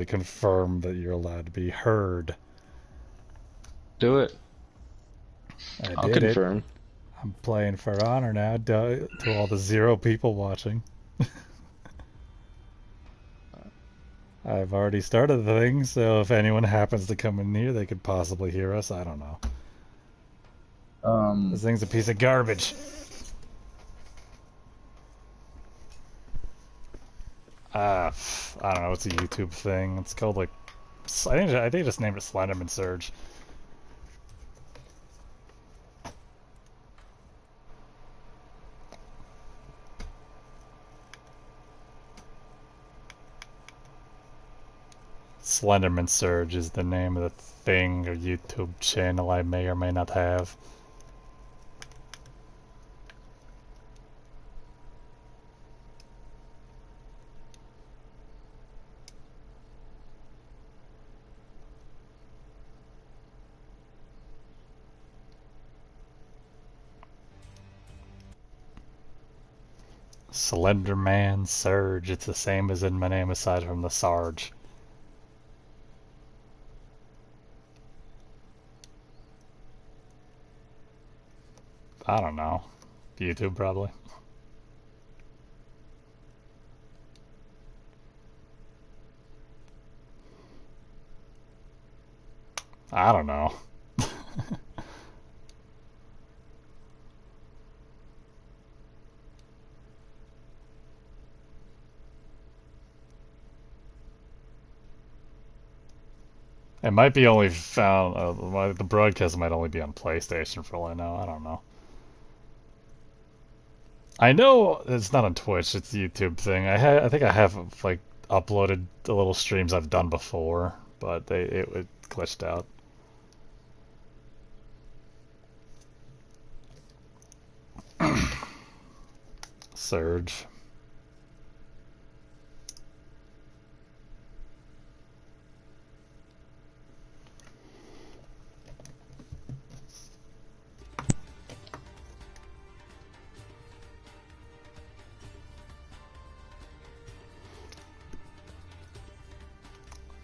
to confirm that you're allowed to be heard. Do it. I I'll did it. confirm. I'm playing For Honor now to all the 0 people watching. I've already started the thing, so if anyone happens to come in here, they could possibly hear us. I don't know. This thing's a piece of garbage. I don't know. It's a YouTube thing. It's called like, I think I just named it Slenderman Surge. Slenderman Surge is the name of the thing or YouTube channel I may or may not have. Slenderman Surge. It's the same as in my name aside from the Sarge. I don't know. YouTube probably. I don't know. It might be only found, the broadcast might only be on PlayStation for all I know. I don't know. I know it's not on Twitch, it's a YouTube thing. I think I have like uploaded the little streams I've done before, but it glitched out. Surge.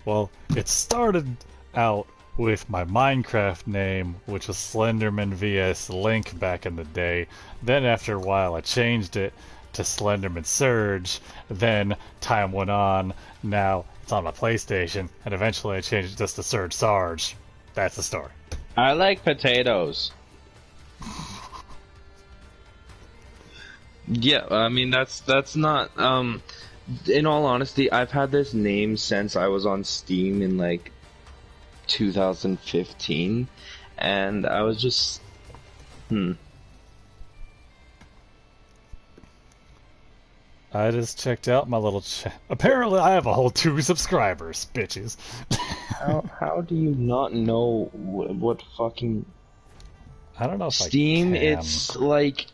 Well, it started out with my Minecraft name, which was Slenderman vs Link back in the day. Then after a while I changed it to Slenderman Surge. Then time went on. Now it's on my PlayStation, and eventually I changed it just to Surge Sarge. That's the story. I like potatoes. Yeah, I mean that's not in all honesty, I've had this name since I was on Steam in like 2015 and I was just I just checked out my little chat. Apparently I have a whole 2 subscribers, bitches. how do you not know what fucking I don't know if Steam, I can. it's like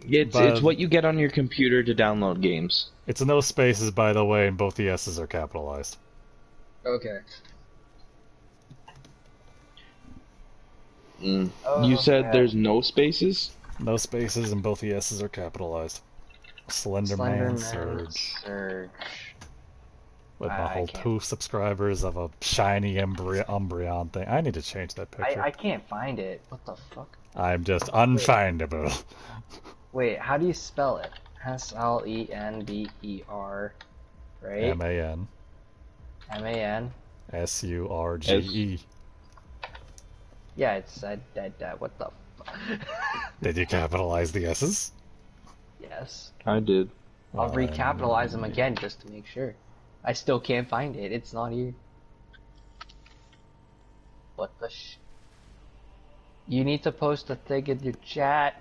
it's what you get on your computer to download games. It's no spaces, by the way, and both the S's are capitalized. Okay. Oh, you said there's no spaces? No spaces, and both the S's are capitalized. Slenderman Surge. With my whole 2 subscribers of a shiny Umbreon thing. I need to change that picture. I can't find it. What the fuck? I'm just unfindable. Wait, how do you spell it? Slenber, right? M-A-N. M-A-N. S-U-R-G-E. Yeah, it's what the fuck? Did you capitalize the S's? Yes. I did. I'll recapitalize them again just to make sure. I still can't find it. It's not here. What the You need to post a thing in your chat.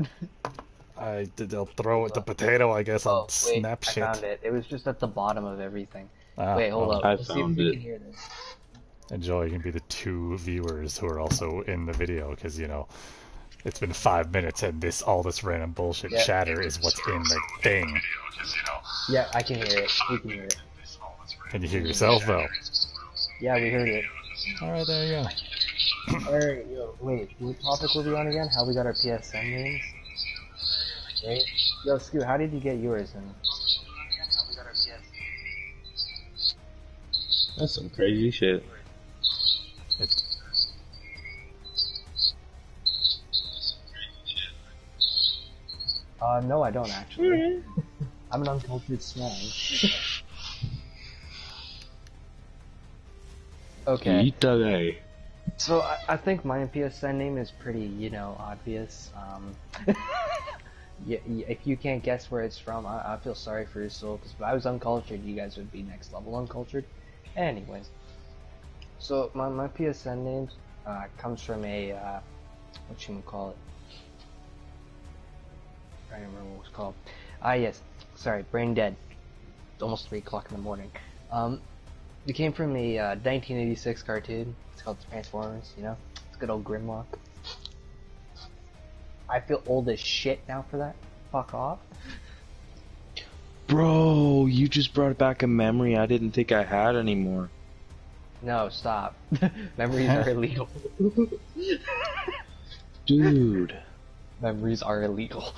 They'll throw it the potato, I guess, on wait, Snapchat. I found it. It was just at the bottom of everything. Ah, wait, hold up. Let's see if we can hear this. Enjoy, you can be the 2 viewers who are also in the video, because, you know, it's been 5 minutes and all this random bullshit chatter is what's in the thing. Yeah, I can hear it. We can hear it. Can you hear yourself, though? Yeah, we heard it. Alright, there you go. Alright, yo, wait, what topic were we on again? How we got our PSN names? Right? Yo, Scoo, how did you get yours? That's some crazy shit. It, No, I don't actually. I'm an uncultured swine. Okay. Eat the day. So I think my PSN name is pretty, you know, obvious. Yeah, if you can't guess where it's from, I feel sorry for your soul, because if I was uncultured, you guys would be next level uncultured. Anyways, so my PSN name comes from a, whatchamacallit? I don't remember what it was called. Yes, sorry, brain dead. It's almost 3 o'clock in the morning. It came from a 1986 cartoon. It's called Transformers, you know? It's good old Grimlock. I feel old as shit now for that. Fuck off. Bro, you just brought back a memory I didn't think I had anymore. No, stop. Memories are illegal. Dude. Memories are illegal.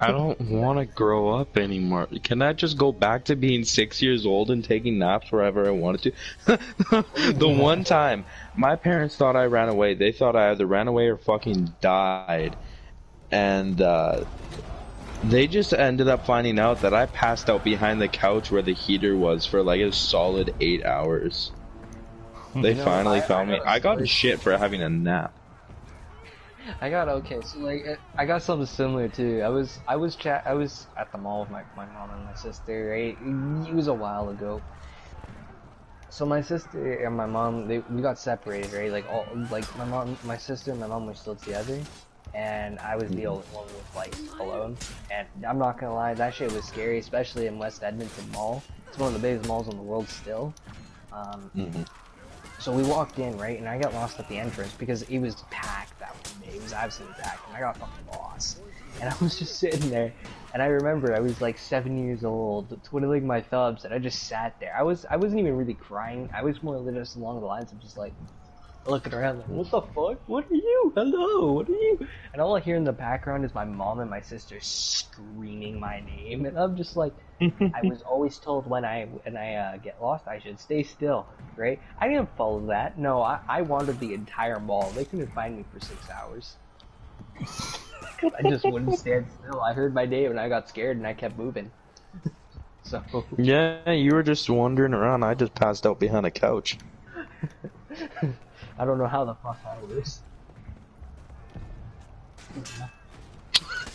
I don't want to grow up anymore. Can I just go back to being 6 years old and taking naps wherever I wanted to? The one time, my parents thought I ran away. They thought I either ran away or fucking died. And, they just ended up finding out that I passed out behind the couch where the heater was for like a solid 8 hours. They finally found me. I got shit for having a nap. I got okay, so like I got something similar too. I was at the mall with my mom and my sister, right? It was a while ago. So my sister and my mom, we got separated, right? Like my sister and my mom were still together, and I was the only one with like alone. And I'm not gonna lie, that shit was scary, especially in West Edmonton Mall. It's one of the biggest malls in the world still. So we walked in, right, and I got lost at the entrance because it was packed that one day. It was absolutely packed, and I got fucking lost. And I was just sitting there, and I remember I was like 7 years old, twiddling my thumbs, and I just sat there. I wasn't even really crying. I was more just along the lines of just like looking around like, what the fuck? What are you? Hello, what are you? And all I hear in the background is my mom and my sister screaming my name, and I'm just like, I was always told when I get lost, I should stay still, right? I didn't follow that. No, I wandered the entire mall. They couldn't find me for 6 hours. I just wouldn't stand still. I heard my name and I got scared and I kept moving. So Yeah, you were just wandering around. I just passed out behind a couch. I don't know how the fuck I was.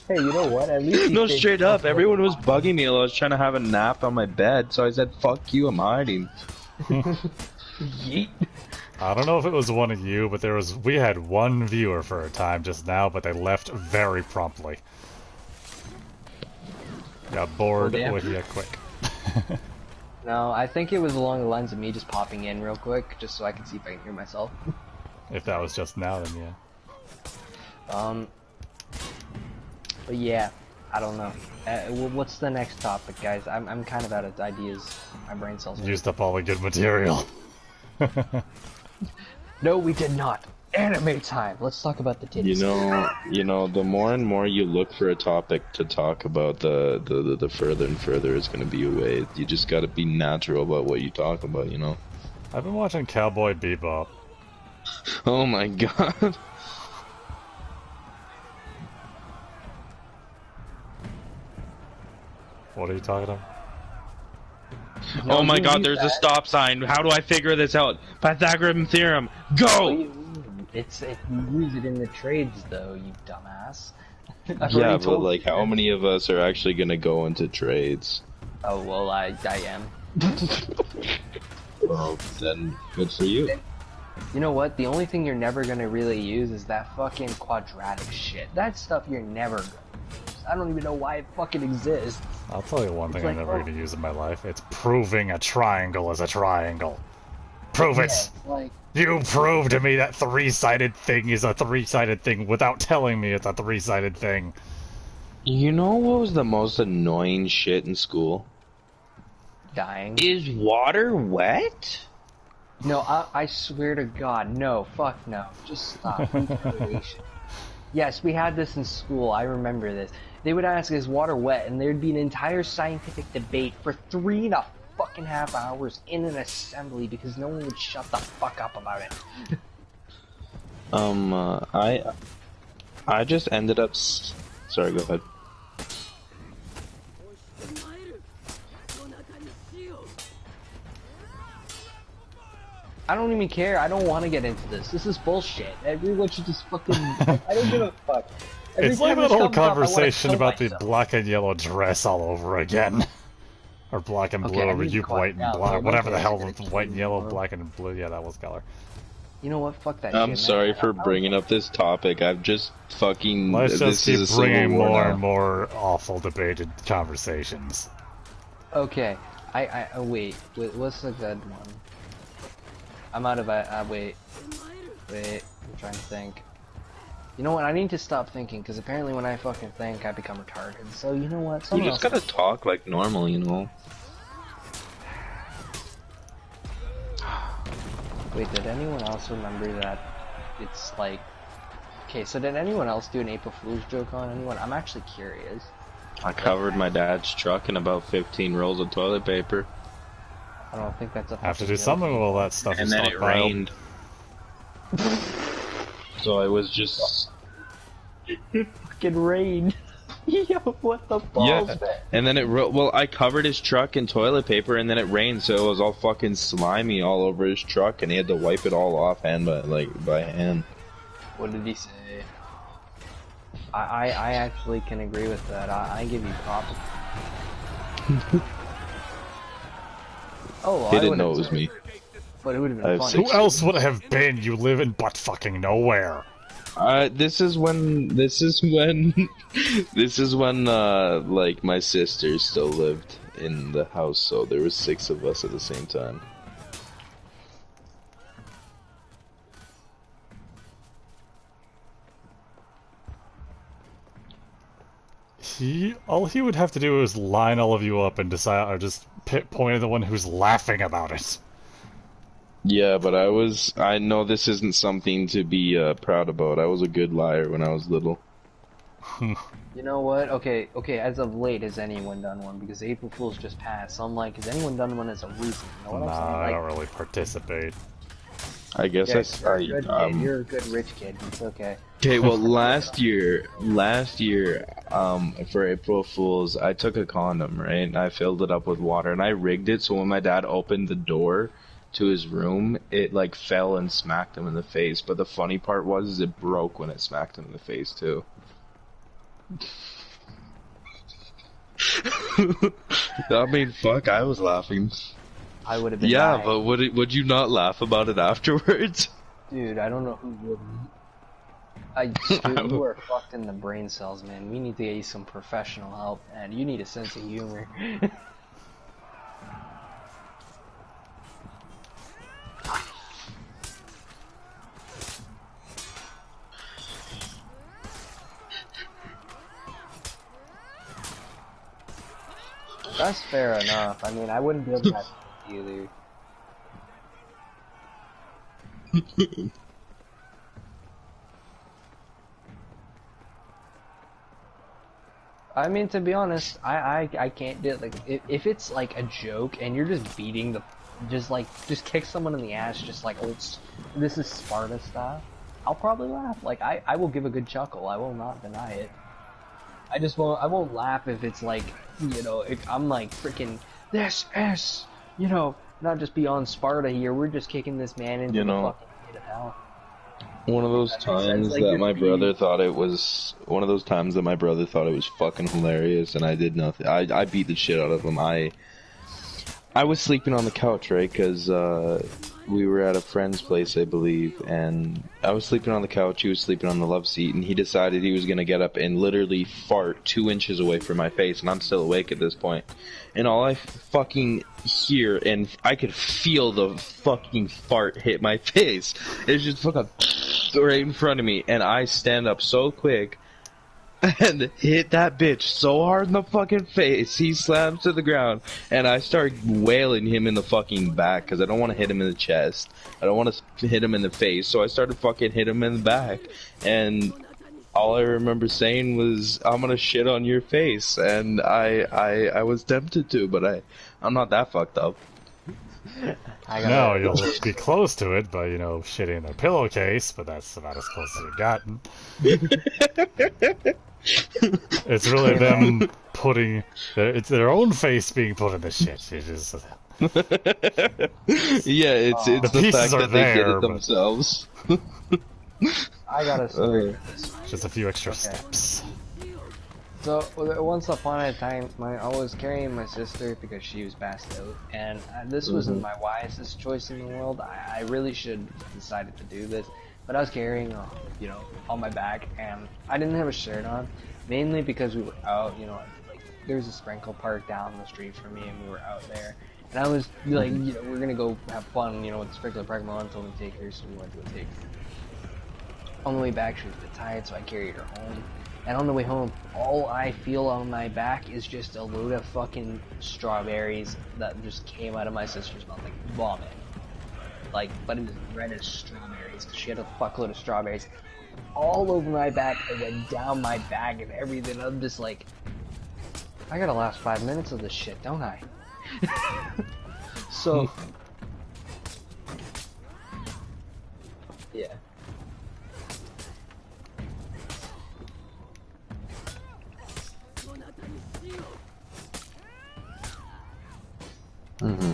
Hey, you know what? At least No, straight up. Everyone was bugging me while I was trying to have a nap on my bed, so I said, fuck you, I'm hiding. Yeet. I don't know if it was one of you, but we had one viewer for a time just now, but they left very promptly. Got bored with you quick. No, I think it was along the lines of me just popping in real quick, just so I can see if I can hear myself. If that was just now, then yeah. But yeah, I don't know. What's the next topic, guys? I'm kind of out of ideas. My brain cells. Used up all the good material. No, we did not. Anime time. Let's talk about the titties. You know, the more and more you look for a topic to talk about, the further and further it's gonna be away. You just gotta be natural about what you talk about, you know? I've been watching Cowboy Bebop. Oh my god. What are you talking about? No, oh my you god, use there's a that. stop sign. How do I figure this out? Pythagorean theorem. Go! You use it in the trades, though, you dumbass. I've Yeah, already but told like, you. how many of us are actually gonna go into trades? Oh well, I am. Well, then good for you. You know what? The only thing you're never gonna really use is that fucking quadratic shit. That stuff you're never gonna use. I don't even know why it fucking exists. I'll tell you one thing like, I'm never oh. going to use in my life. It's proving a triangle is a triangle. Prove it! Yeah, like, You prove to me that three-sided thing is a three-sided thing without telling me it's a three-sided thing. You know what was the most annoying shit in school? dying. Is water wet? No, I swear to God, no, fuck no. Just stop. Recreation. Yes, we had this in school, I remember this. They would ask, is water wet? And there'd be an entire scientific debate for 3 fucking half hours in an assembly because no one would shut the fuck up about it. I just ended up. Sorry, go ahead. I don't even care. I don't want to get into this. This is bullshit. Everyone should just fucking. I don't give a fuck. It's like that whole conversation about the black and yellow dress all over again. Or black and blue, or you white and black, whatever the hell was white and yellow, black and blue. Yeah, that was color. You know what? Fuck that. I'm shit, sorry man. for bringing up this topic. I've just fucking. Let's just this is keep a bringing civil war more now. and more awful debated conversations. Okay. Wait. What's a good one? I'm out of wait. I'm trying to think. You know what? I need to stop thinking because apparently when I fucking think, I become retarded. So you know what? You Someone just else- gotta talk like normal, you know. Wait, did anyone else remember that it's like... Okay, so did anyone else do an April Fool's joke on anyone? I'm actually curious. I covered my dad's truck in about 15 rolls of toilet paper. I don't think that's a Have to fucking do joke. something with all that stuff. And then it stockpiled. rained. So I was just... Fucking rain. Yo, what the balls, Yeah, man? and then well, I covered his truck in toilet paper, and then it rained, so it was all fucking slimy all over his truck, and he had to wipe it all off by hand. What did he say? I actually can agree with that. I give you props. Oh, well, He I didn't would've know it was said- me. But it would have I been have funny. six- Who else would it have been? You live in butt fucking nowhere. This is when, like, my sister still lived in the house, so there was 6 of us at the same time. All he would have to do is line all of you up and decide, or just point at the one who's laughing about it. Yeah, but I know this isn't something to be proud about. I was a good liar when I was little. You know what? Okay, as of late, has anyone done one? Because April Fool's just passed, so I'm like, has anyone done one as a reason? You know what Nah, I'm saying? I Like, don't really participate. I guess yeah, you're a good kid. You're a good rich kid. It's okay. Okay, well, last year, for April Fools, I took a condom, right, and I filled it up with water, and I rigged it so when my dad opened the door to his room, it, like, fell and smacked him in the face, but the funny part was it broke when it smacked him in the face, too. I mean, fuck, I was laughing. I would have been. Yeah, dying. but would you not laugh about it afterwards? Dude, I don't know who wouldn't. Dude, you are fucked in the brain cells, man. We need to get you some professional help, and you need a sense of humor. That's fair enough. I mean, I wouldn't be able to either. I mean, to be honest, I can't do it. Like, if it's like a joke and you're just beating the, just kick someone in the ass, just like this is Sparta style, I'll probably laugh. Like, I will give a good chuckle. I will not deny it. I won't laugh if it's like, you know, if I'm like freaking, this is, you know, not just beyond Sparta here. We're just kicking this man into You know, the fucking pit of hell. One of those That makes sense, times like, that you're my being- brother thought it was one of those times that my brother thought it was fucking hilarious, and I did nothing. I beat the shit out of him. I was sleeping on the couch, right? Because we were at a friend's place, I believe, and I was sleeping on the couch. He was sleeping on the love seat, and he decided he was gonna get up and literally fart 2 inches away from my face, and I'm still awake at this point. And all I fucking hear, and I could feel the fucking fart hit my face. It's just fucking right in front of me, and I stand up so quick and hit that bitch so hard in the fucking face, he slams to the ground, and I start wailing him in the fucking back, because I don't want to hit him in the chest. I don't want to hit him in the face, so I started fucking hitting him in the back, and all I remember saying was, "I'm gonna shit on your face," and I was tempted to, but I'm not that fucked up. I No, gotta. you'll be close to it by, shitting in their pillowcase, but that's about as close as you've gotten. It's really Hey, man. them putting it's their own face being put in the shit. It is Yeah, it's The the pieces fact are that they did there, it but- themselves. I got a story for this one. just a few extra Okay. steps. So once upon a time, I was carrying my sister because she was passed out, and this wasn't my wisest choice in the world. I really should have decided to do this, but I was carrying, on my back, and I didn't have a shirt on, mainly because we were out. Like there's a sprinkle park down the street from me, and we were out there, and I was like, we're gonna go have fun, with the sprinkler park. My mom told me to take her, so we went to go take her. On the way back, she was a bit tired, so I carried her home. And on the way home, all I feel on my back is just a load of fucking strawberries that just came out of my sister's mouth, like vomit. But it was red as strawberries, because she had a fuckload of strawberries all over my back and then down my back and everything. I'm just like, I gotta last 5 minutes of this shit, don't I? So, yeah. Mm-hmm.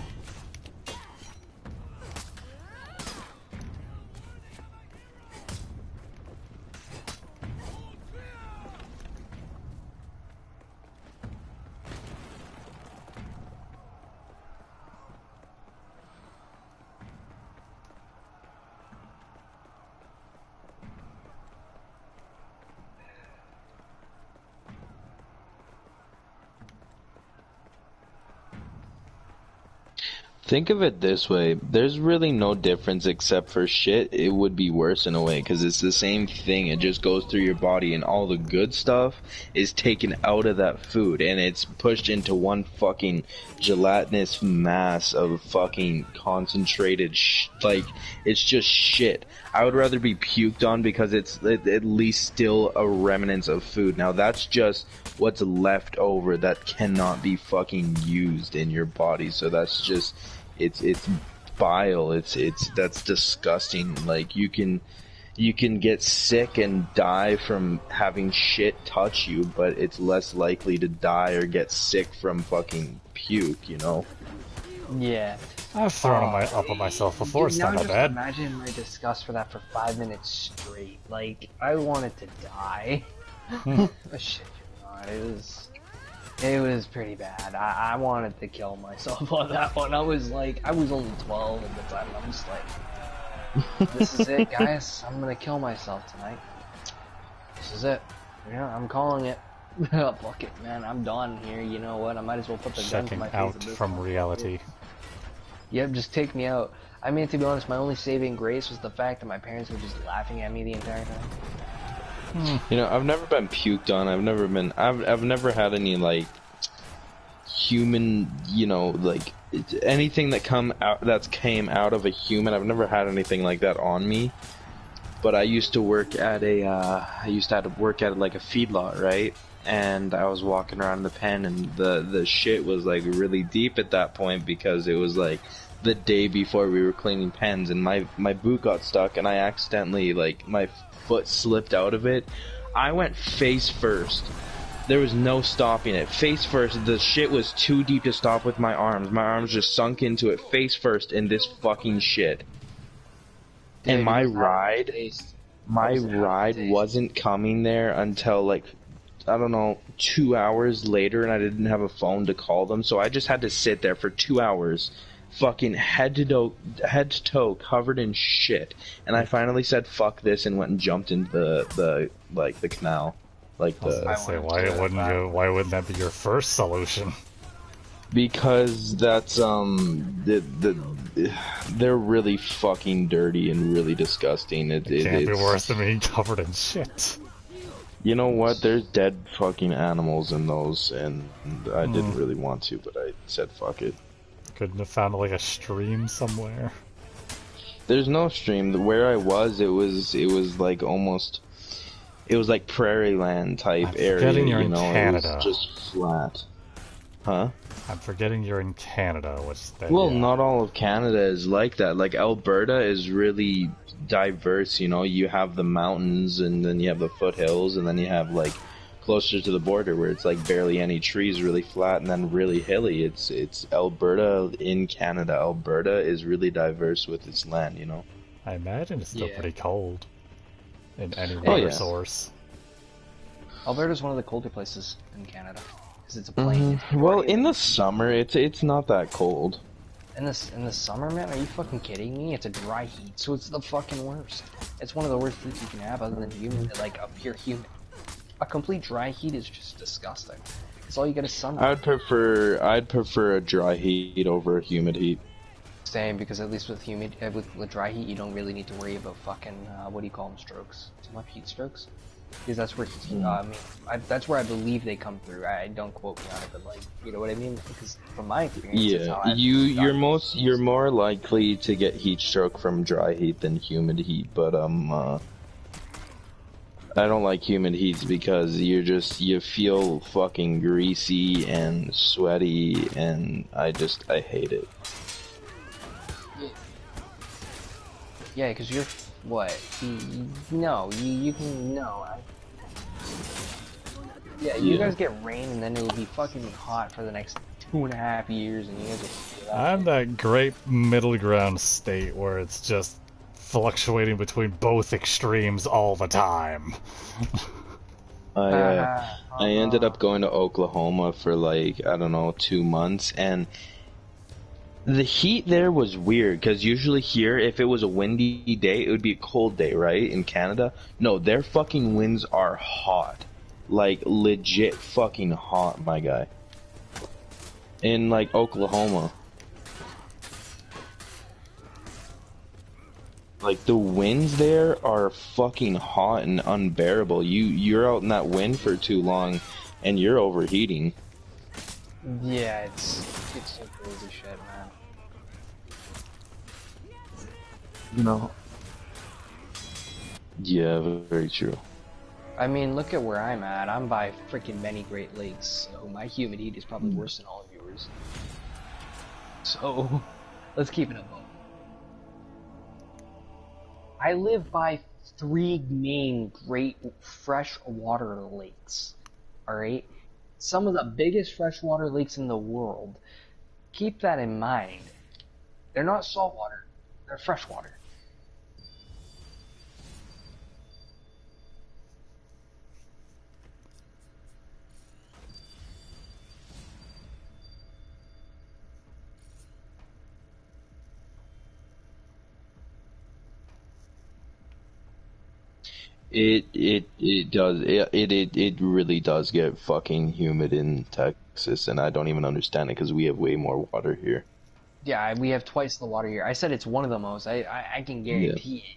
Think of it this way, there's really no difference except for shit, it would be worse in a way, because it's the same thing, it just goes through your body, and all the good stuff is taken out of that food, and it's pushed into one fucking gelatinous mass of fucking concentrated it's just shit. I would rather be puked on because it's at least still a remnants of food. Now that's just what's left over that cannot be fucking used in your body, so that's just it's bile. That's disgusting. Like you can get sick and die from having shit touch you, but it's less likely to die or get sick from fucking puke, Yeah. I've thrown up on myself before, it's Now not that just bad. imagine my disgust for that for 5 minutes straight. Like, I wanted to die. Oh, shit, it was pretty bad. I wanted to kill myself on that one. I was only 12 at the time. I'm just like, this is it, guys. I'm gonna kill myself tonight. This is it. Yeah, I'm calling it. Fuck it, man. I'm done here. You know what? I might as well put the gun to Checking my face out at this from point. reality. Yep, just take me out. I mean, to be honest, my only saving grace was the fact that my parents were just laughing at me the entire time. I've never been puked on. I've never had any human, anything that came out of a human. I've never had anything like that on me. But I used to work at a feedlot, right? And I was walking around the pen, and the shit was really deep at that point because it was the day before we were cleaning pens, and my boot got stuck, and I accidentally my foot slipped out of it. I went face first. There was no stopping it. Face first. The shit was too deep to stop with my arms. My arms just sunk into it face first in this fucking shit. And my ride wasn't coming there until I don't know, 2 hours later, and I didn't have a phone to call them, so I just had to sit there for 2 hours, fucking head to toe covered in shit. And I finally said fuck this and went and jumped into the canal. I was gonna say, why wouldn't that be your first solution? Because that's they're really fucking dirty and really disgusting. It can't be worse than being covered in shit. You know what? There's dead fucking animals in those, and I didn't really want to, but I said fuck it. Couldn't have found a stream somewhere. There's no stream. Where I was, it was almost it was like prairie land type I'm area, forgetting you're you in know, Canada. it was just flat. Huh? I'm forgetting you're in Canada, which then, Well, yeah. not all of Canada is like that. Like Alberta is really diverse, you know. You have the mountains, and then you have the foothills, and then you have like closer to the border where it's like barely any trees, really flat, and then really hilly. It's Alberta in Canada. Alberta is really diverse with its land, you know. I imagine it's still Yeah. pretty cold in any Oh, water yeah. source. Alberta's one of the colder places in Canada because it's a plain. It's Well, already- in the summer, it's not that cold. in the summer, man, are you fucking kidding me? It's a dry heat, so it's the fucking worst. It's one of the worst heats you can have other than humid, like a pure humid. A complete dry heat is just disgusting. It's all you get is sun. I'd prefer a dry heat over a humid heat. Same, because at least with with dry heat, you don't really need to worry about fucking what do you call them, strokes? So much heat strokes, because that's where that's where I believe they come through. I don't quote me on it, but like, you know what I mean? Because from my experience, that's how Yeah, I've you're more likely to get heat stroke from dry heat than humid heat, but I don't like humid heats because you feel fucking greasy and sweaty, and I hate it. Yeah, because you're what? No, you can no. Yeah, you Yeah. guys get rain and then it will be fucking hot for the next 2.5 years, and you guys will feel that. I'm that great middle ground state where it's just fluctuating between both extremes all the time. I ended up going to Oklahoma for like, I don't know, 2 months, and the heat there was weird, because usually here, if it was a windy day, it would be a cold day, right? In Canada? No, their fucking winds are hot. Like, legit fucking hot, my guy. In, like, Oklahoma. Like, the winds there are fucking hot and unbearable. You're out in that wind for too long, and you're overheating. Yeah, it's some crazy shit, man. You know? Yeah, very true. I mean, look at where I'm at. I'm by freaking many Great Lakes, so my humid heat is probably worse than all of yours. So, let's keep it above. I live by 3 main great freshwater lakes. Alright? Some of the biggest freshwater lakes in the world. Keep that in mind. They're not saltwater, they're freshwater. It really does get fucking humid in Texas, and I don't even understand it because we have way more water here. Yeah, we have twice the water here. I said it's one of the most. I can guarantee it.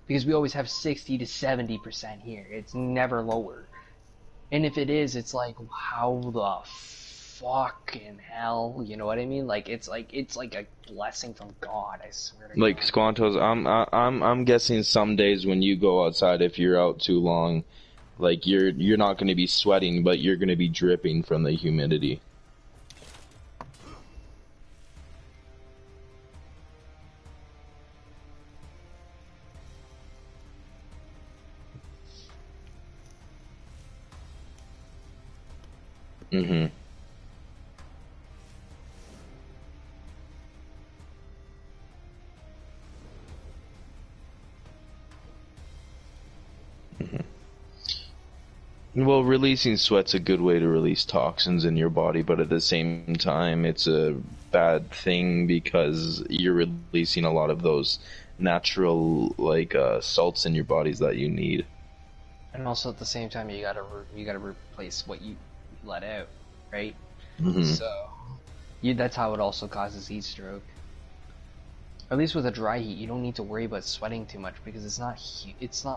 Because we always have 60 to 70% here. It's never lower. And if it is, it's like, how the fucking hell? You know what I mean? Like it's like a blessing from God, I swear to Like God. Squantos, I'm guessing some days when you go outside, if you're out too long, like you're not going to be sweating, but you're going to be dripping from the humidity. Mm-hmm. Well, releasing sweat's a good way to release toxins in your body, but at the same time, it's a bad thing because you're releasing a lot of those natural, like, salts in your bodies that you need. And also at the same time, you gotta replace what you let out, right? Mm-hmm. So, that's how it also causes heat stroke. At least with a dry heat, you don't need to worry about sweating too much because it's not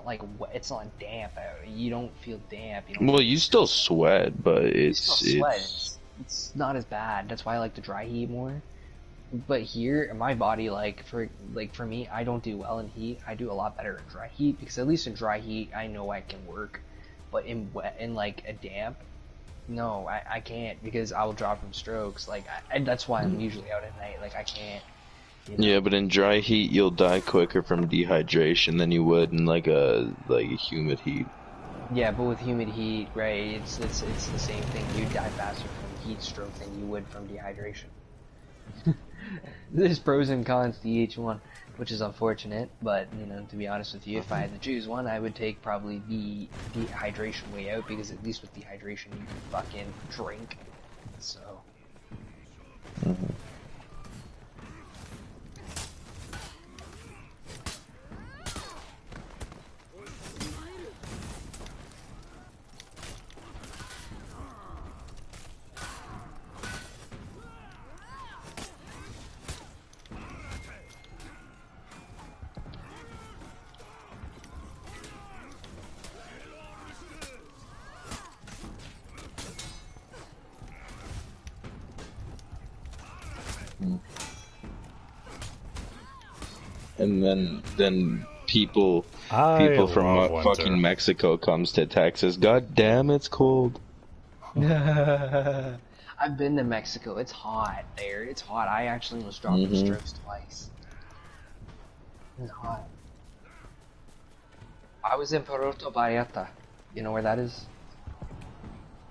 like wet, it's not damp out. You don't feel damp. You don't Well, you still sweat, but you it's still sweat. It's not as bad. That's why I like the dry heat more. But here, my body, for me, I don't do well in heat. I do a lot better in dry heat because at least in dry heat, I know I can work. But in like a damp, no, I can't because I will drop from strokes. That's why I'm usually out at night. Like I can't. You know? Yeah, but in dry heat, you'll die quicker from dehydration than you would in like a humid heat. Yeah, but with humid heat, right? It's the same thing. You die faster from heat stroke than you would from dehydration. There's pros and cons to each one, which is unfortunate, but, you know, to be honest with you, if I had to choose one, I would take probably the dehydration way out, because at least with dehydration you can fucking drink, so... And then people from love winter. fucking Mexico comes to Texas. God damn, it's cold. I've been to Mexico. It's hot there. It's hot. I actually almost dropped from strokes twice. It's hot. I was in Puerto Vallarta. You know where that is?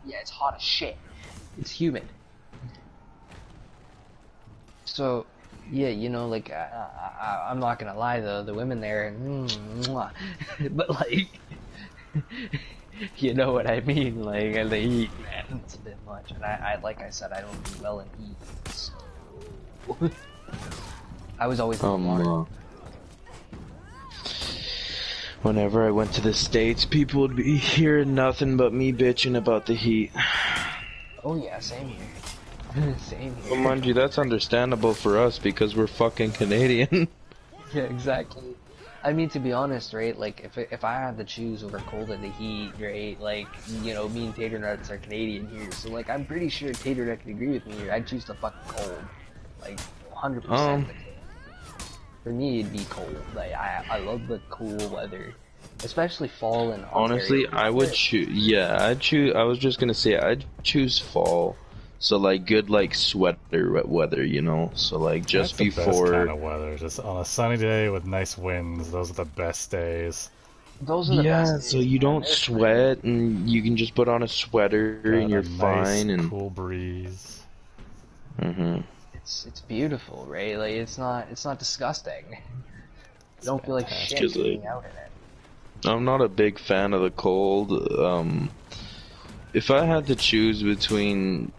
Yeah, it's hot as shit. It's humid. So, yeah, you know, like, I'm not gonna lie though, the women there, mwah. But like, you know what I mean, like, and the heat, man, it's a bit much, and like I said, I don't do well in heat, so... I was always in the water. Whenever I went to the States, people would be hearing nothing but me bitching about the heat. Oh yeah, same here. Same here. Well, mind you, that's understandable for us because we're fucking Canadian. Yeah, exactly. I mean, to be honest, right, like, if I had to choose over cold and the heat, right, like, you know, me and Tater Nuts are Canadian here, so, like, I'm pretty sure Tater Nut can agree with me here. I'd choose the fucking cold. Like, 100%. For me, it'd be cold. Like, I love the cool weather. Especially fall and Honestly, I would choose, I was just gonna say, I'd choose fall. So, like, good, like, sweater weather, you know? So, like, just That's the before... best kind of weather. Just on a sunny day with nice winds, those are the best days. Those are the best days, so you don't sweat, and you can just put on a sweater, and you're fine, nice, and... cool breeze. It's beautiful, right? Like, it's not disgusting. You don't feel like shit being out in it. I'm not a big fan of the cold. If I had to choose between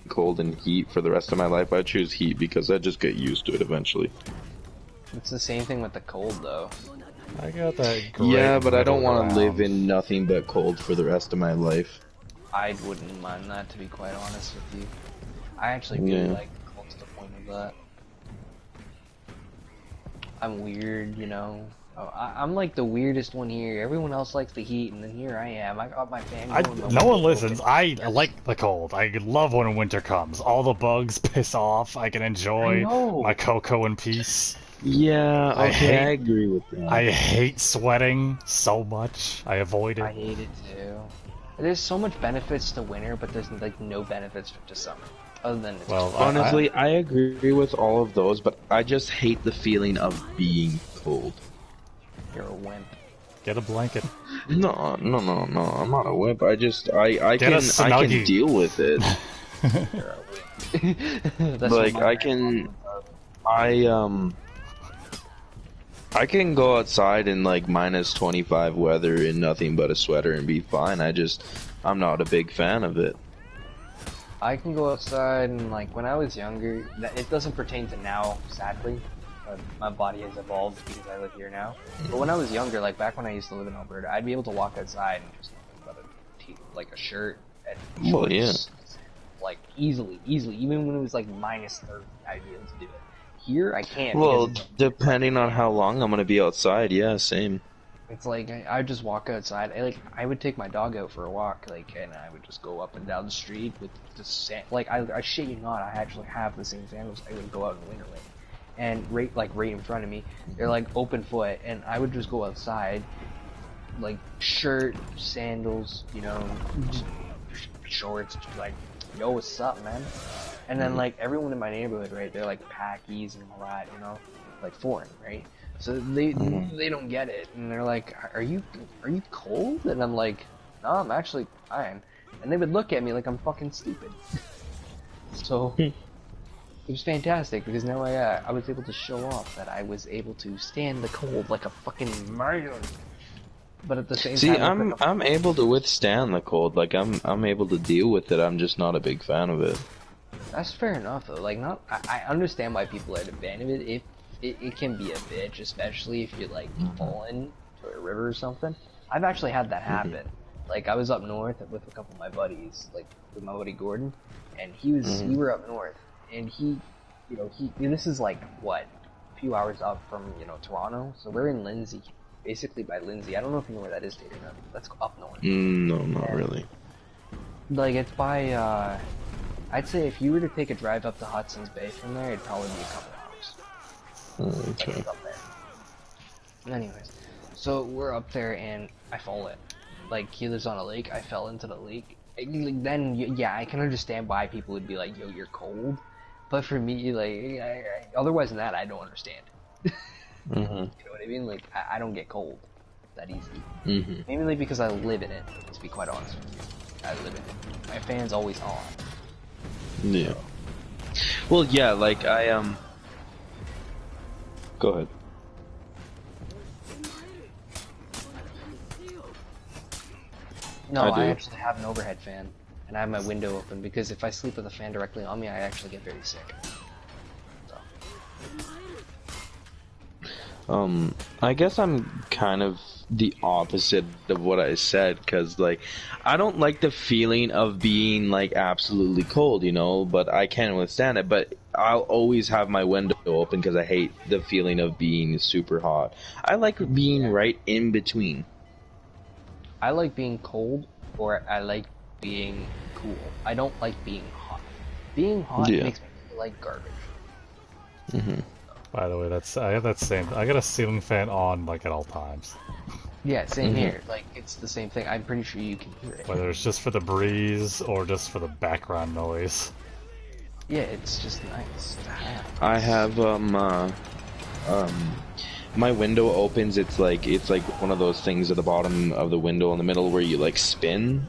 cold and heat for the rest of my life, I'd choose heat because I'd just get used to it eventually. It's the same thing with the cold, though. I got that great Yeah, but I don't want to live ground. in nothing but cold for the rest of my life. I wouldn't mind that, to be quite honest with you. I actually really like the cold to the point of that. I'm weird, you know. I'm like the weirdest one here. Everyone else likes the heat, and then here I am. I got my fan going. No one listens. I like the cold. I love when winter comes. All the bugs piss off. I can enjoy my cocoa in peace. Yeah, okay, I agree with that. I hate sweating so much. I avoid it. I hate it too. There's so much benefits to winter, but there's like no benefits to summer. Other than honestly, I agree with all of those, but I just hate the feeling of being cold. You're a wimp. Get a blanket. No, I'm not a wimp. I can deal with it. You're a wimp. Like I can go outside in like minus 25 weather in nothing but a sweater and be fine. I'm not a big fan of it. I can go outside and like when I was younger, it doesn't pertain to now, sadly. My body has evolved because I live here now. But when I was younger, like back when I used to live in Alberta, I'd be able to walk outside and just nothing but a shirt and shorts. Like easily. Even when it was like minus 30, I'd be able to do it. Here, I can't. Well, depending on how long I'm gonna be outside, yeah, same. It's like I would just walk outside. I would take my dog out for a walk, like, and I would just go up and down the street with the sand. Like I shit you not, I actually have the same sandals I would go out in winter with, and right in front of me, they're like open foot, and I would just go outside, like shirt, sandals, you know, just shorts, just like, yo, what's up, man? And then like everyone in my neighborhood, right? They're like Packies and all that, you know, like foreign, right? So they don't get it, and they're like, "Are you cold?" And I'm like, "No, I'm actually fine." And they would look at me like I'm fucking stupid. So it was fantastic because now I was able to show off that I was able to stand the cold like a fucking man. But at the same See, time, I'm able to withstand the cold. Like I'm able to deal with it. I'm just not a big fan of it. that's fair enough though. Like, not I understand why people are a fan of it. If it can be a bitch, especially if you're like falling to a river or something. I've actually had that happen. Like, I was up north with a couple of my buddies, like with my buddy Gordon, and we were up north, and he, this is like what, a few hours up from Toronto, so we're in Lindsay, basically by Lindsay. I don't know if you know where that is, Dayton. That's up north. No, not really. Like, it's by I'd say if you were to take a drive up to Hudson's Bay from there, it'd probably be a couple hours. Okay. Up there. Anyways, so we're up there and I fall in. Like, he lives on a lake. I fell into the lake. Then, yeah, I can understand why people would be like, "Yo, you're cold," but for me, like, otherwise than that, I don't understand. You know what I mean? Like, I don't get cold that easy. Mainly because I live in it. To be quite honest with you, I live in it. My fan's always on. Yeah. Well, yeah, like Go ahead. No, I do. I actually have an overhead fan, and I have my window open because if I sleep with a fan directly on me, I actually get very sick. So. I guess I'm kind of the opposite of what I said, because, like, I don't like the feeling of being, like, absolutely cold, but I can withstand it, but I'll always have my window open because I hate the feeling of being super hot. I like being right in between. I like being cold, or I like being cool. I don't like being hot. Being hot makes me feel like garbage. By the way, I have that same. I got a ceiling fan on like at all times. Yeah, same here. Like, it's the same thing. I'm pretty sure you can hear it. Whether it's just for the breeze or just for the background noise. Yeah, it's just nice to have. I have my window opens. It's like one of those things at the bottom of the window in the middle where you like spin.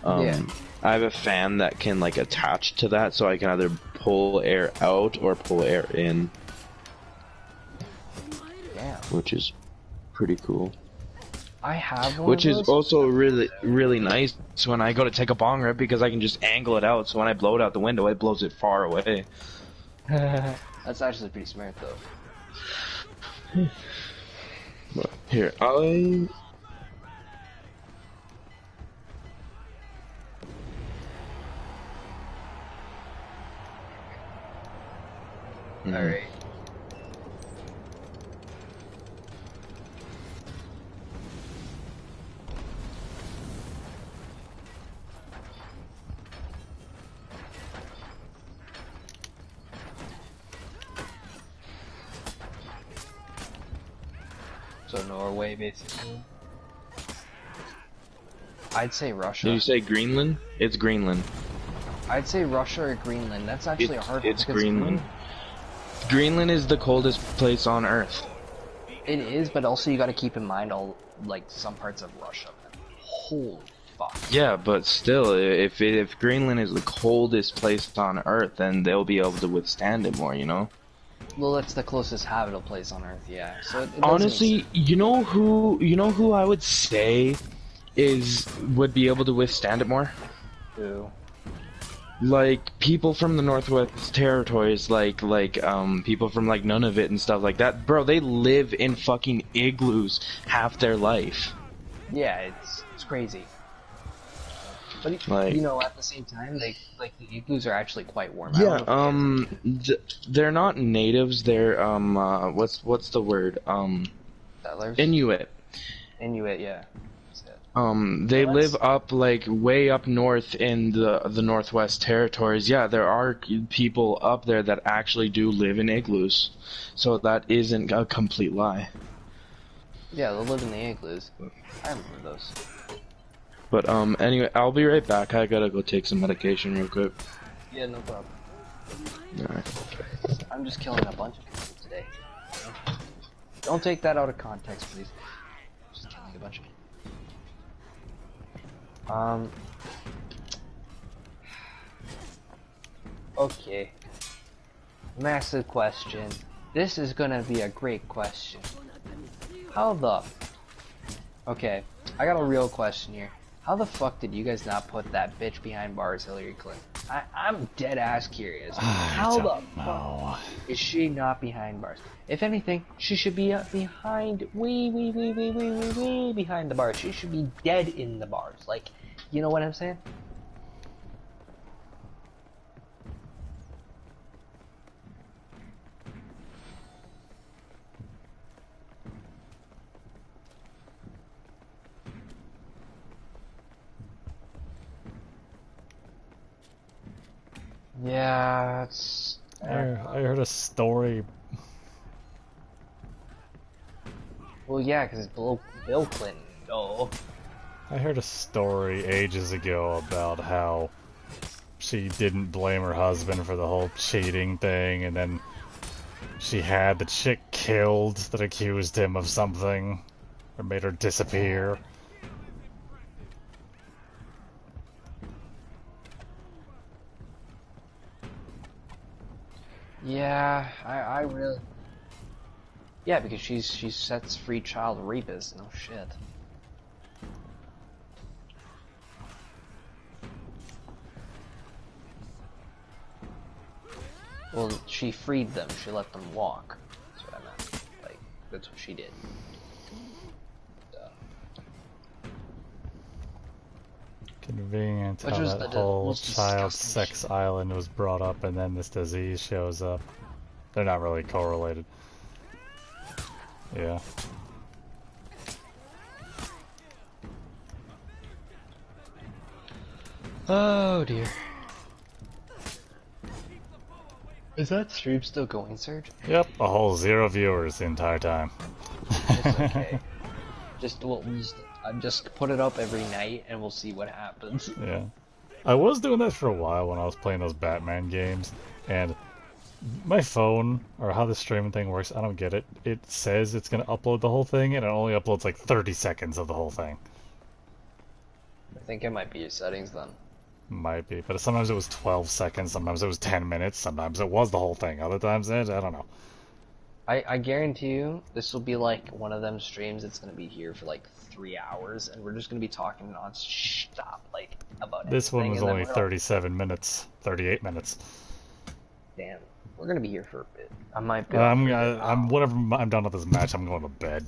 Yeah. I have a fan that can like attach to that, so I can either pull air out or pull air in. Yeah. Which is pretty cool. I have one. Which of is those. also really nice when I go to take a bong rip, because I can just angle it out, so when I blow it out the window, it blows it far away. That's actually pretty smart, though. Here, Alright. So Norway, basically. I'd say Russia. Did you say Greenland? It's Greenland. I'd say Russia or Greenland. That's actually a hard one. It's Greenland. Greenland is the coldest place on Earth. It is, but also you got to keep in mind like some parts of Russia. Holy fuck. Yeah, but still, if Greenland is the coldest place on Earth, then they'll be able to withstand it more, Well, it's the closest habitable place on Earth, yeah. So it honestly, you know who I would say would be able to withstand it more? Who? Like people from the Northwest Territories, like people from like Nunavut and stuff like that. Bro, they live in fucking igloos half their life. Yeah, it's crazy. But Like, at the same time, the igloos are actually quite warm. Yeah, they're not natives. They're what's the word? Settlers? Inuit. Inuit, yeah. That's it. They Well, live up like way up north in the Northwest Territories. Yeah, there are people up there that actually do live in igloos, so that isn't a complete lie. Yeah, they live in the igloos. I remember those. But anyway, I'll be right back. I gotta go take some medication real quick. Yeah, no problem. Alright. I'm just killing a bunch of people today. Don't take that out of context, please. Just killing a bunch of people. Okay. Massive question. This is gonna be a great question. How the... Okay, I got a real question here. How the fuck did you guys not put that bitch behind bars, Hillary Clinton? I'm dead ass curious. How the fuck is she not behind bars? If anything, she should be behind, way behind the bars. She should be dead in the bars. Like, you know what I'm saying? Yeah, it's... I heard a story. Well, yeah, because it's Bill Clinton. Oh. I heard a story ages ago about how she didn't blame her husband for the whole cheating thing, and then she had the chick killed that accused him of something, or made her disappear. Yeah, I really... Yeah, because she sets free child rapists. No shit. Well, she freed them. She let them walk. That's what I meant. Like, that's what she did. Convenient Which how was that the whole most child disgusting sex island was brought up and then this disease shows up. They're not really correlated. Yeah. Oh dear. Is that stream still going, Serge? Yep, a whole 0 viewers the entire time. It's okay. Just put it up every night and we'll see what happens. Yeah. I was doing that for a while when I was playing those Batman games, and my phone, or how the streaming thing works, I don't get it. It says it's gonna upload the whole thing, and it only uploads like 30 seconds of the whole thing. I think it might be your settings then. Might be, but sometimes it was 12 seconds, sometimes it was 10 minutes, sometimes it was the whole thing, other times I don't know. I guarantee you, this will be like one of them streams that's gonna be here for like 3 hours, and we're just gonna be talking non-stop, like, about This one anything, was and then only we're 37 minutes, 38 minutes. Damn, we're gonna be here for a bit. I might be. Whenever I'm done with this match, I'm going to bed.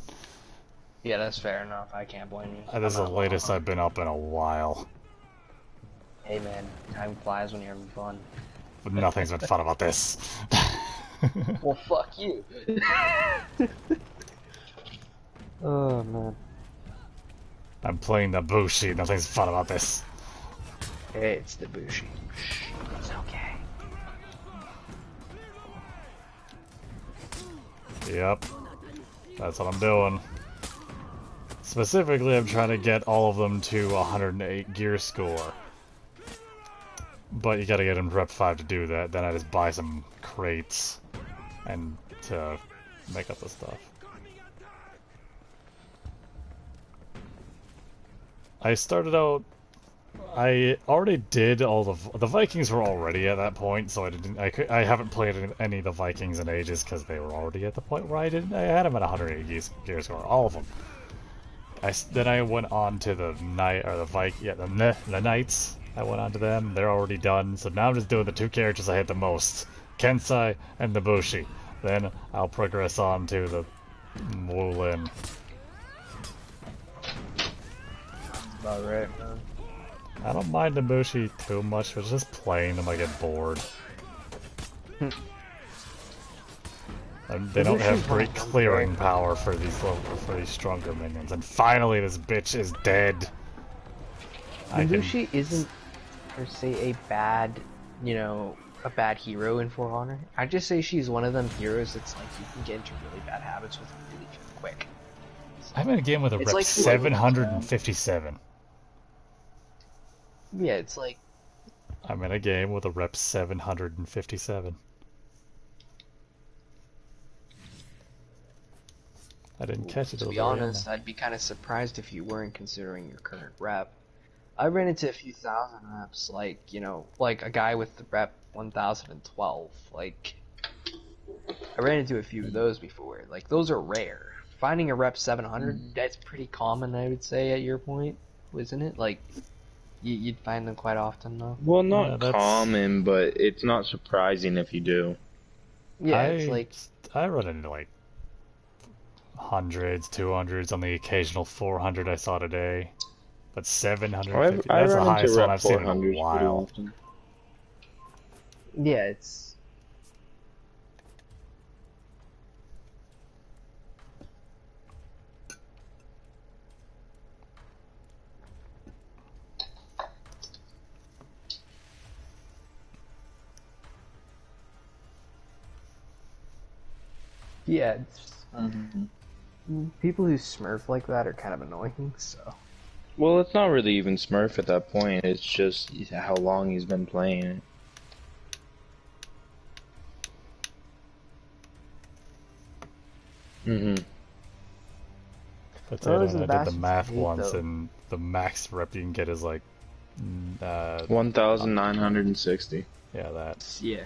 Yeah, that's fair enough. I can't blame you. This is the I'm not latest wrong. I've been up in a while. Hey man, time flies when you're having fun. But nothing's been fun about this. Well, fuck you. Oh man. I'm playing the Bushi, nothing's fun about this. Hey, it's the Bushi. It's okay. Yep. That's what I'm doing. Specifically, I'm trying to get all of them to 108 gear score. But you gotta get in Rep 5 to do that. Then I just buy some crates and to make up the stuff. I started out... I already did all the Vikings were already at that point, so I haven't played any of the Vikings in ages because they were already at the point where I had them at 180 gear score, all of them. Then I went on to the the Knights. I went on to them. They're already done, so now I'm just doing the 2 characters I hit the most, Kensai and the Bushi. Then I'll progress on to the Wulin. About right, man. I don't mind Ibushi too much, but just playing them I get bored. And they don't have great clearing power for these stronger minions. And finally, this bitch is dead. Lelouch isn't per se a bad, a bad hero in For Honor. I just say she's one of them heroes that's like you can get into really bad habits with really quick. I'm in a game with a rep 757. Yeah, it's like... I'm in a game with a rep 757. I didn't catch it. To be honest, I'd be kind of surprised if you weren't considering your current rep. I ran into a few thousand reps, like, like a guy with the rep 1012. Like, I ran into a few of those before. Like, those are rare. Finding a rep 700, that's pretty common, I would say, at your point, isn't it? Like, you'd find them quite often, though. Well, not common, but it's not surprising if you do. Yeah, it's like... I run into, like, hundreds, 200s on the occasional 400 I saw today. But 750, that's the highest one I've seen in a while. Yeah, it's... Yeah, it's... People who smurf like that are kind of annoying, so... Well, it's not really even Smurf at that point, it's just how long he's been playing it. But then I did the math once, and the max rep you can get is like... 1,960. Yeah, that's... Yeah.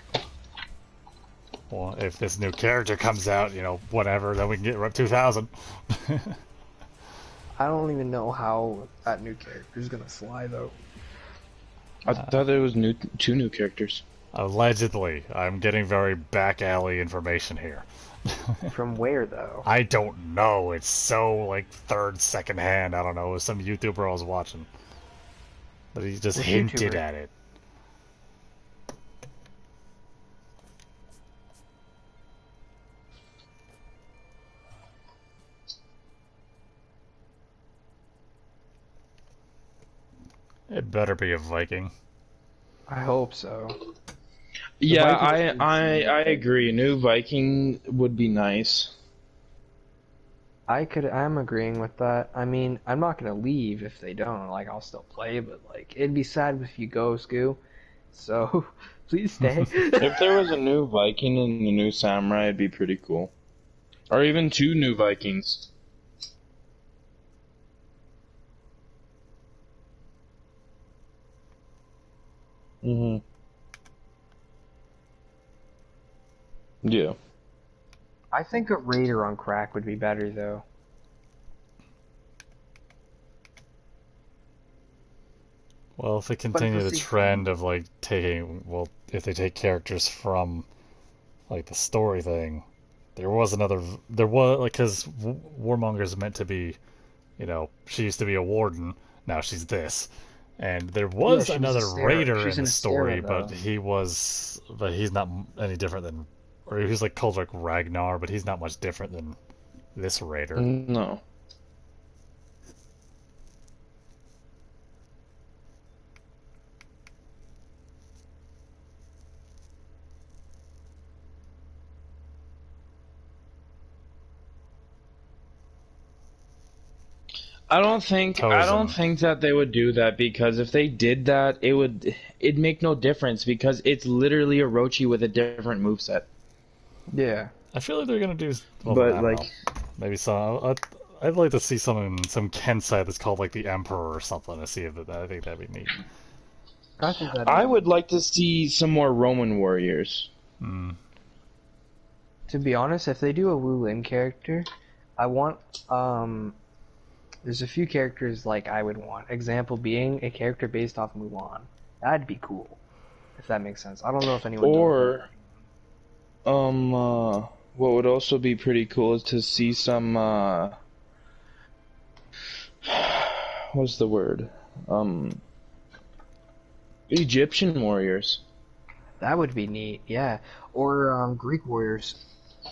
Well, if this new character comes out, whatever, then we can get rep 2,000. I don't even know how that new character is gonna fly, though. I thought there was two new characters. Allegedly. I'm getting very back alley information here. From where, though? I don't know. It's so, like, third, second hand. I don't know. It was some YouTuber I was watching. But he just hinted at it. It better be a Viking. I hope so. Yeah, I agree. A new Viking would be nice. I'm agreeing with that. I mean, I'm not gonna leave if they don't. Like, I'll still play, but like, it'd be sad if you go, Scoo. So, please stay. If there was a new Viking and a new Samurai, it'd be pretty cool. Or even two new Vikings. Yeah. I think a Raider on crack would be better, though. Well, if they continue the trend of, like, if they take characters from, like, the story thing, because Warmonger's meant to be, she used to be a warden, now she's this. And there was another Raider in the story, but he's not any different than, or he's like called like Ragnar, but he's not much different than this Raider. No. I don't think that they would do that, because if they did that, it'd make no difference, because it's literally Orochi with a different moveset. Yeah. I feel like they're gonna do, maybe some. I'd like to see some Kensai that's called like the Emperor or something to see if I think that'd be neat. I would like to see some more Roman warriors. Mm. To be honest, if they do a Wu Lin character, I want there's a few characters like I would want. Example being a character based off Mulan. That'd be cool, if that makes sense. I don't know if anyone. Or, what would also be pretty cool is to see some what's the word? Egyptian warriors. That would be neat, yeah. Or Greek warriors.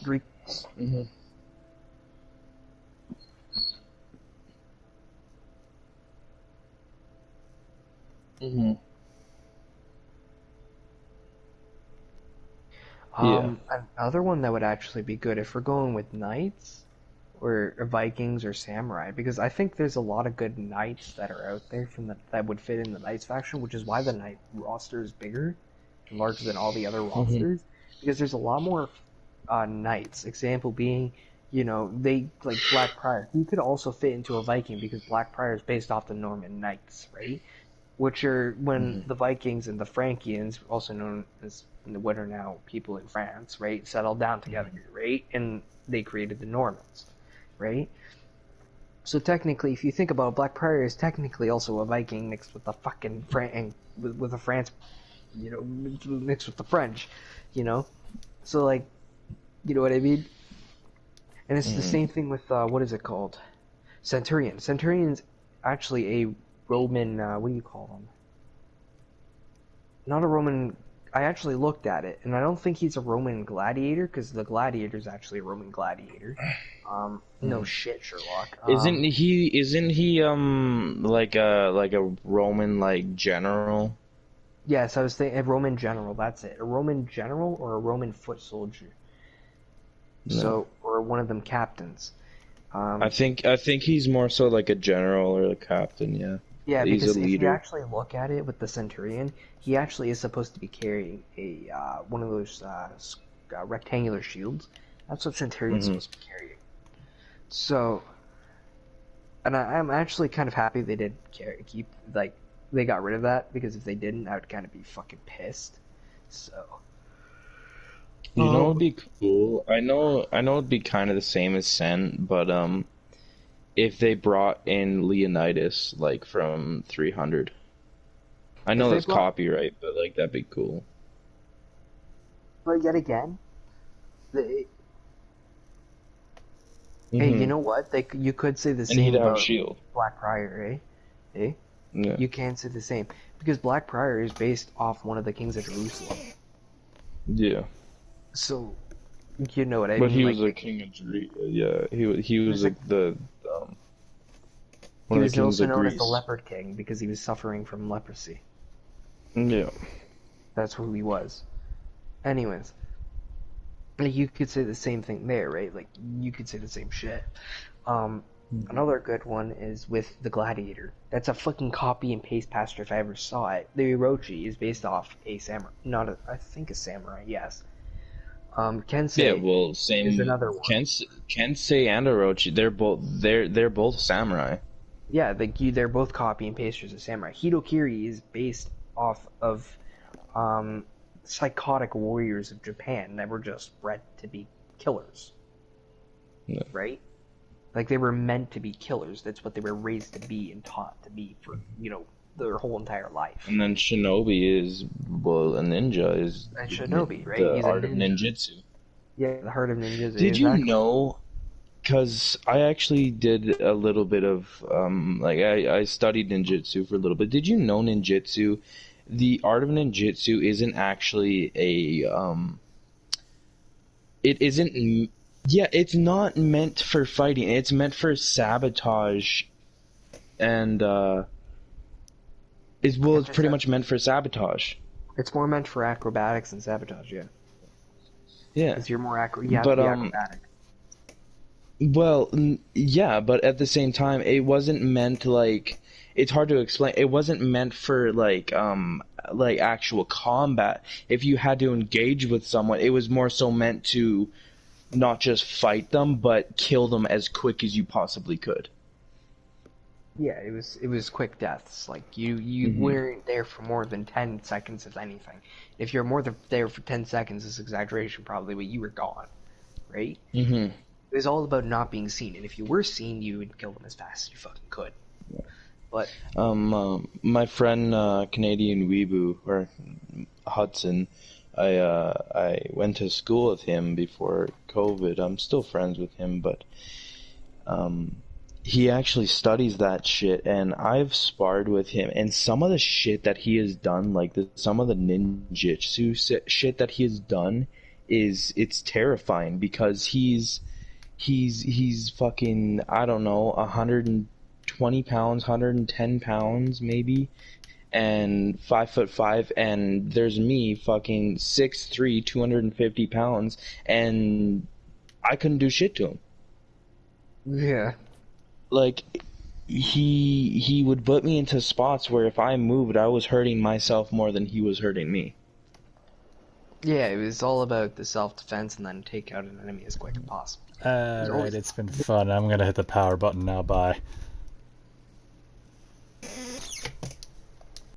Greeks. Mm-hmm. Mm-hmm. Yeah. Another one that would actually be good if we're going with knights or Vikings or samurai, because I think there's a lot of good knights that are out there that would fit in the knights faction, which is why the knight roster is bigger and larger than all the other Mm-hmm. rosters, because there's a lot more knights. Example being, they like Blackprior. He could also fit into a Viking because Blackprior is based off the Norman knights, right? Which are when Mm-hmm. the Vikings and the Frankians, also known as what are now people in France, right, settled down together, right, and they created the Normans, right? So technically, if you think about it, Blackprior is technically also a Viking mixed with the fucking with the France, mixed with the French, you know. So like, you know what I mean? And it's the Mm-hmm. same thing with what is it called? Centurion. Centurion's actually a Roman. What do you call them? Not a Roman. I actually looked at it, and I don't think he's a Roman gladiator because the gladiator is actually a Roman gladiator. No shit, Sherlock. Isn't he like a Roman like general? Yes, I was thinking a Roman general. That's it. A Roman general or a Roman foot soldier. No. So, or one of them captains. I think he's more so like a general or a captain, yeah. Yeah, He's a because if you leader. actually look at it with the Centurion, he actually is supposed to be carrying a one of those rectangular shields. That's what Centurion's Mm-hmm. supposed to be carrying. So, and I'm actually kind of happy they did keep like they got rid of that because if they didn't, I would kind of be fucking pissed. So, You know what would be cool? I know it'd be kind of the same as Sen, but if they brought in Leonidas like from 300. I if know they that's brought, copyright, but like that'd be cool. but yet again, they, hey, you Hmm. know what? You could say the And he'd same have a about shield. Blackprior, eh? Eh? Yeah. You can say the same because Blackprior is based off one of the kings of Jerusalem. Yeah. So you know what I But mean? he Like was a king of Yeah, he he was was a, like the he one of the was kings also of known as the Greece. Leopard King because he was suffering from leprosy. Yeah. That's who he was. Anyways, like, you could say the same thing there, right? Like you could say the same shit. Um, Another good one is with the Gladiator. That's a fucking copy and paste pastor if I ever saw it. The Orochi is based off a samurai, not a, I think a samurai, yes. Yeah, Kensei well, is same another one. Kensei and Orochi, they're both samurai. Yeah, they're both copy and pasters of samurai. Hitokiri is based off of um, psychotic warriors of Japan that were just bred to be killers, Yeah. right? Like they were meant to be killers. That's what they were raised to be and taught to be for their whole entire life. And then Shinobi is, well, a ninja is And Shinobi, right? the He's a art of ninja. ninjutsu. Yeah, the heart of ninjas. Did you Exactly. know? Because I actually did a little bit of like I studied ninjutsu for a little bit. Did you know ninjutsu? The art of ninjutsu isn't actually a it isn't. Yeah, it's not meant for fighting. It's meant for sabotage, and it's pretty much meant for sabotage. It's more meant for acrobatics and sabotage, yeah. Yeah, Because you're more you have to but be acrobatic. well, yeah, but at the same time, it wasn't meant like. It's hard to explain. It wasn't meant for like actual combat. If you had to engage with someone, it was more so meant to not just fight them, but kill them as quick as you possibly could. Yeah, it was quick deaths. Like you Hmm. weren't there for more than 10 seconds, if anything. If you're more than there for 10 seconds, this exaggeration probably, but you were gone, right? Hmm. It was all about not being seen, and if you were seen, you would kill them as fast as you fucking could. But My friend, Canadian Weebu, or Hudson, I went to school with him before COVID. I'm still friends with him, but he actually studies that shit, and I've sparred with him, and some of the shit that he has done, like some of the ninjutsu shit that he has done, it's terrifying because he's fucking, I don't know, 120 pounds, 110 pounds maybe, and 5'5", and there's me fucking 6'3", 250 pounds, and I couldn't do shit to him. Yeah. Like, he would put me into spots where if I moved, I was hurting myself more than he was hurting me. Yeah, it was all about the self-defense and then take out an enemy as quick as possible. Alright, it's been fun. I'm gonna hit the power button now. Bye.